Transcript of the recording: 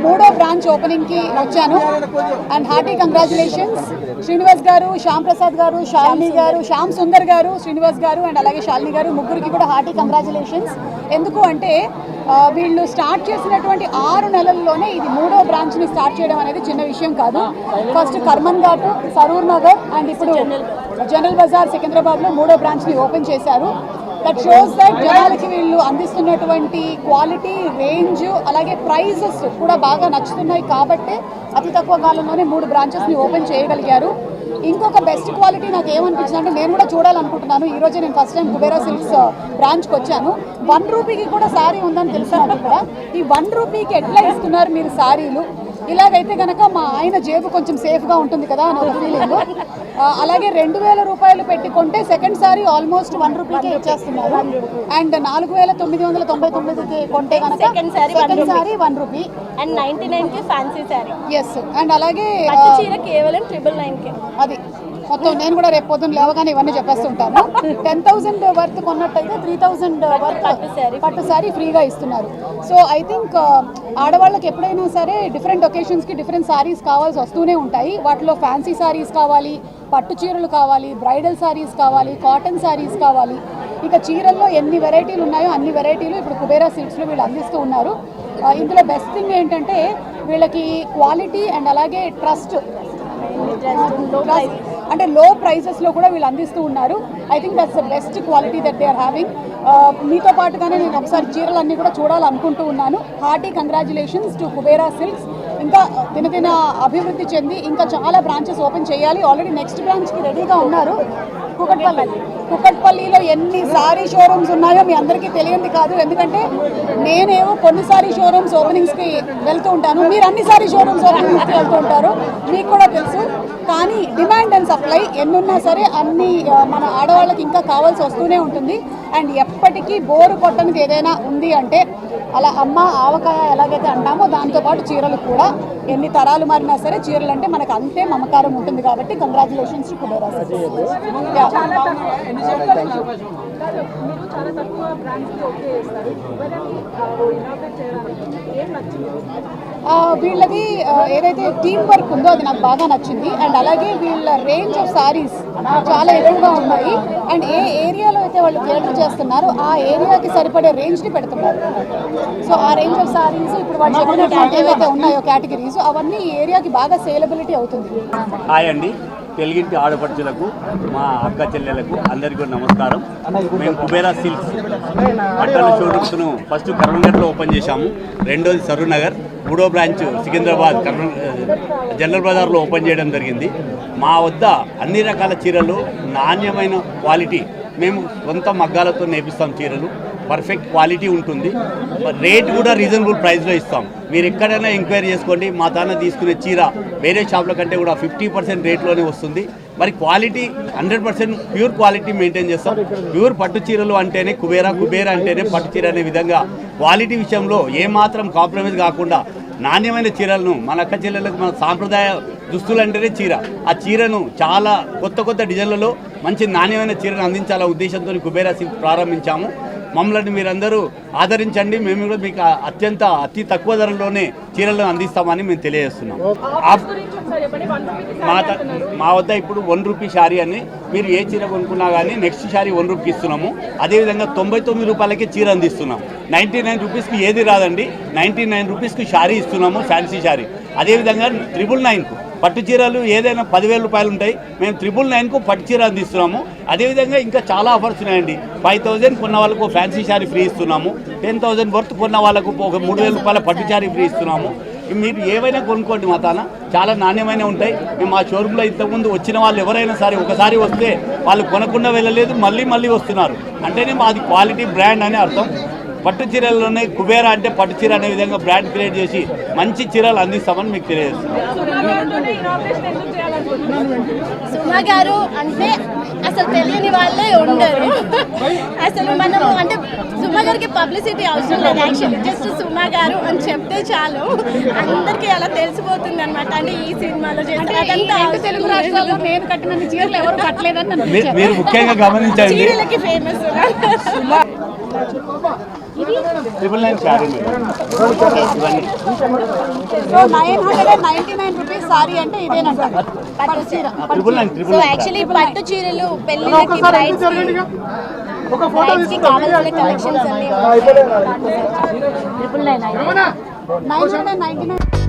మూడో బ్రాంచ్ ఓపెనింగ్కి వచ్చాను. And hearty congratulations Srinivas గారు, శ్యామ్ ప్రసాద్ గారు, శాలిని గారు, శ్యామ్ సుందర్ గారు, శ్రీనివాస్ గారు అండ్ అలాగే శాలిని గారు, ముగ్గురికి కూడా హార్టీ కంగ్రాచులేషన్స్. ఎందుకు అంటే వీళ్ళు స్టార్ట్ చేసినటువంటి 6 నెలల్లోనే ఇది మూడో బ్రాంచ్ని స్టార్ట్ చేయడం అనేది చిన్న విషయం కాదు. ఫస్ట్ కర్మన్ ఘాట్, సరూర్ నగర్ అండ్ ఇప్పుడు జనరల్ బజార్ సికింద్రాబాద్లో మూడో బ్రాంచ్ని ఓపెన్ చేశారు. దట్ షోస్ దట్ జనాలకి వీళ్ళు అందిస్తున్నటువంటి క్వాలిటీ, రేంజ్ అలాగే ప్రైజెస్ కూడా బాగా నచ్చుతున్నాయి కాబట్టి అతి తక్కువ కాలంలోనే 3 బ్రాంచెస్ని ఓపెన్ చేయగలిగారు. ఇంకొక బెస్ట్ క్వాలిటీ నాకు ఏమనిపించింది అంటే నేను కూడా చూడాలనుకుంటున్నాను. ఈరోజు నేను ఫస్ట్ టైం కుబేరా సిల్క్స్ బ్రాంచ్కి వచ్చాను. 1 రూపీకి కూడా శారీ ఉందని తెలుసుకున్నాను. ఇక్కడ ఈ 1 రూపీకి ఎట్లా ఇస్తున్నారు మీరు శారీలు? ఇలాగైతే కనుక మా ఆయన జేబు కొంచెం సేఫ్గా ఉంటుంది కదా అని ఒక ఫీలింగ్. అలాగే 2000 రూపాయలు పెట్టుకుంటే సెకండ్ సారీ ఆల్మోస్ట్ 1 రూపీకే ఇచ్చేస్తున్నారు. అండ్ 4999కి కొంటే కనుక సెకండ్ సారీ 1 రూపీ అండ్ 99కి ఫ్యాన్సీ సారీ. ఎస్. అండ్ అలాగే చీర కేవలం 999కే. అది మొత్తం నేను కూడా రేపు పొద్దున్న లేవగానే ఇవన్నీ చెప్పేస్తుంటాను. 10,000 వర్త్ కొన్నట్టయితే 3,000 వర్త్ పట్టు శారీ ఫ్రీగా ఇస్తున్నారు. సో ఐ థింక్ ఆడవాళ్ళకి ఎప్పుడైనా సరే డిఫరెంట్ ఒకేషన్స్కి డిఫరెంట్ శారీస్ కావాల్సి వస్తూనే ఉంటాయి. వాటిలో ఫ్యాన్సీ శారీస్ కావాలి, పట్టు చీరలు కావాలి, బ్రైడల్ శారీస్ కావాలి, కాటన్ శారీస్ కావాలి. ఇక చీరల్లో ఎన్ని వెరైటీలు ఉన్నాయో అన్ని వెరైటీలు ఇప్పుడు కుబేరా సిల్క్స్లో వీళ్ళు అందిస్తూ ఉన్నారు. ఇందులో బెస్ట్ థింగ్ ఏంటంటే వీళ్ళకి క్వాలిటీ అండ్ అలాగే ట్రస్ట్, అంటే లో ప్రైజెస్లో కూడా వీళ్ళు అందిస్తూ ఉన్నారు. I think that's the best quality that they are having. మీతో పాటుగానే నేను ఒకసారి చీరలన్నీ కూడా చూడాలనుకుంటూ ఉన్నాను. Hearty congratulations to Kubera Silks. ఇంకా దినదిన అభివృద్ధి చెంది ఇంకా చాలా బ్రాంచెస్ ఓపెన్ చేయాలి. ఆల్రెడీ నెక్స్ట్ బ్రాంచ్కి రెడీగా ఉన్నారు. కుకట్పల్లిలో ఎన్ని సారీ షోరూమ్స్ ఉన్నాయో మీ అందరికీ తెలియంది కాదు. ఎందుకంటే నేనేమో కొన్ని సారీ షోరూమ్స్ ఓపెనింగ్స్కి వెళ్తూ ఉంటాను, మీరు అన్ని సారీ షోరూమ్స్ ఓపెనింగ్స్కి వెళ్తూ ఉంటారు, మీకు కూడా తెలుసు. కానీ డిమాండ్ అండ్ సప్లై ఎన్నున్నా సరే అన్ని మన ఆడవాళ్ళకి ఇంకా కావాల్సి వస్తూనే ఉంటుంది. అండ్ ఎప్పటికీ బోరు కొట్టనిది ఏదైనా ఉంది అంటే అలా అమ్మ ఆవకాయ ఎలాగైతే అంటామో దాంతోపాటు చీరలు కూడా ఎన్ని తరాలు మారినా సరే చీరలు అంటే మనకు అంతే మమకారం ఉంటుంది. కాబట్టి కంగ్రాచులేషన్స్ టు కుబేరా. వీళ్ళది ఏదైతే టీమ్ వర్క్ ఉందో అది నాకు బాగా నచ్చింది. అండ్ అలాగే వీళ్ళ రేంజ్ ఆఫ్ సారీస్ చాలా ఎక్కువగా ఉన్నాయి. అండ్ ఏ ఏరియాలో అయితే వాళ్ళు కేటర్ చేస్తున్నారో ఆ ఏరియాకి సరిపడే రేంజ్ని పెడుతున్నారు. సో ఆ రేంజ్ ఆఫ్ సారీస్ ఇప్పుడు వాళ్ళు చెప్పినటువంటి ఏవైతే ఉన్నాయో కేటగిరీస్ అవన్నీ ఈ ఏరియాకి బాగా సేలబిలిటీ అవుతుంది. హాయ్ అండి, తెలుగింటి ఆడపడుచులకు, మా అక్క చెల్లెలకు అందరికీ నమస్కారం. మేము కుబేరా సిల్క్స్ బట్టల షోరూమ్స్ను ఫస్ట్ కర్మన్ఘట్లో ఓపెన్ చేశాము, రెండోది సరూర్ నగర్, మూడో బ్రాంచ్ సికింద్రాబాద్ జనరల్ బజార్లో ఓపెన్ చేయడం జరిగింది. మా వద్ద అన్ని రకాల చీరలు, నాణ్యమైన క్వాలిటీ, మేము సొంత మగ్గాలతో నేపిస్తాం. చీరలు పర్ఫెక్ట్ క్వాలిటీ ఉంటుంది, రేట్ కూడా రీజనబుల్ ప్రైస్లో ఇస్తాం. మీరు ఎక్కడైనా ఎంక్వైరీ చేసుకోండి, మా తాన తీసుకునే చీర వేరే షాప్ల కంటే కూడా 50% రేట్లోనే వస్తుంది. మరి క్వాలిటీ 100% ప్యూర్ క్వాలిటీ మెయింటైన్ చేస్తాం. ప్యూర్ పట్టు చీరలు అంటేనే కుబేరా, కుబేరా అంటేనే పట్టు చీర అనే విధంగా క్వాలిటీ విషయంలో ఏమాత్రం కాంప్రమైజ్ కాకుండా నాణ్యమైన చీరలను మన అక్క చెల్లెలకు, మన సాంప్రదాయ దుస్తులు అంటేనే చీర, ఆ చీరను చాలా కొత్త డిజైన్లలో మంచి నాణ్యమైన చీరను అందించాలనే ఉద్దేశంతో కుబేరా సిల్క్ ప్రారంభించాము. మమ్మల్ని మీరందరూ ఆదరించండి, మేము కూడా మీకు అతి తక్కువ ధరలోనే చీరలను అందిస్తామని మేము తెలియజేస్తున్నాం. మా వద్ద ఇప్పుడు 1 రూపీ శారీ అని మీరు ఏ చీర కొనుక్కున్నా కానీ నెక్స్ట్ శారీ 1 రూపీకి ఇస్తున్నాము. అదేవిధంగా 99 రూపాయలకే చీర అందిస్తున్నాం. 99 రూపీస్కి ఏది రాదండి, 99 రూపీస్కి శారీ ఇస్తున్నాము, ఫ్యాన్సీ శారీ. అదేవిధంగా 999కు పట్టు చీరలు ఏదైనా 10,000 రూపాయలు ఉంటాయి, మేము 999కు పట్టు చీర అందిస్తున్నాము. అదేవిధంగా ఇంకా చాలా ఆఫర్స్ ఉన్నాయండి. 5,000 కొన్న వాళ్ళకు ఫ్యాన్సీ శారీ ఫ్రీ ఇస్తున్నాము, 10,000 వర్త్ కొన్న వాళ్ళకు ఒక 3,000 రూపాయల పట్టు శారీ ఫ్రీ ఇస్తున్నాము. మీరు ఏవైనా కొనుక్కోండి, మా తాన చాలా నాణ్యమైన ఉంటాయి. మేము మా షోరూంలో ఇంతకుముందు వచ్చిన వాళ్ళు ఎవరైనా సరే ఒకసారి వస్తే వాళ్ళు కొనకుండా వెళ్ళలేదు, మళ్ళీ వస్తున్నారు అంటేనే మాది క్వాలిటీ బ్రాండ్ అని అర్థం. పట్టు చీరల్లోనే కుబేరా అంటే పట్టు చీర అనే విధంగా బ్రాండ్ క్రియేట్ చేసి మంచి చీరలు అందిస్తామని మీకు తెలియజేస్తున్నాం. సుమా గారు అంటే అసలు తెలియని వాళ్ళే ఉండరు. అసలు మనము అంటే సుమా గారికి పబ్లిసిటీ అవసరం లేదు, యాక్చువల్లీ జస్ట్ సుమా గారు అని చెప్తే చాలు అందరికీ అలా తెలిసిపోతుంది అనమాట. అంటే ఈ సినిమాలో చేస్తారు తెలుగు రాష్ట్రాల్లో నేను కట్టిన చీరలు ఎవరు కట్టలేదని మీరు ముఖ్యంగా గమనించండి. చీరలకి ఫేమస్. 999 శారీ మేడం ఇవన్నీ సో 999 రూపీస్ సారీ అంటే ఇదేనంట పట్టు చీర. 999 సో యాక్చువల్లీ పట్టు చీరలు పెళ్ళిళ్ళకి బ్రైడ్స్ కి కావాల్సిన కలెక్షన్స్ అన్ని 999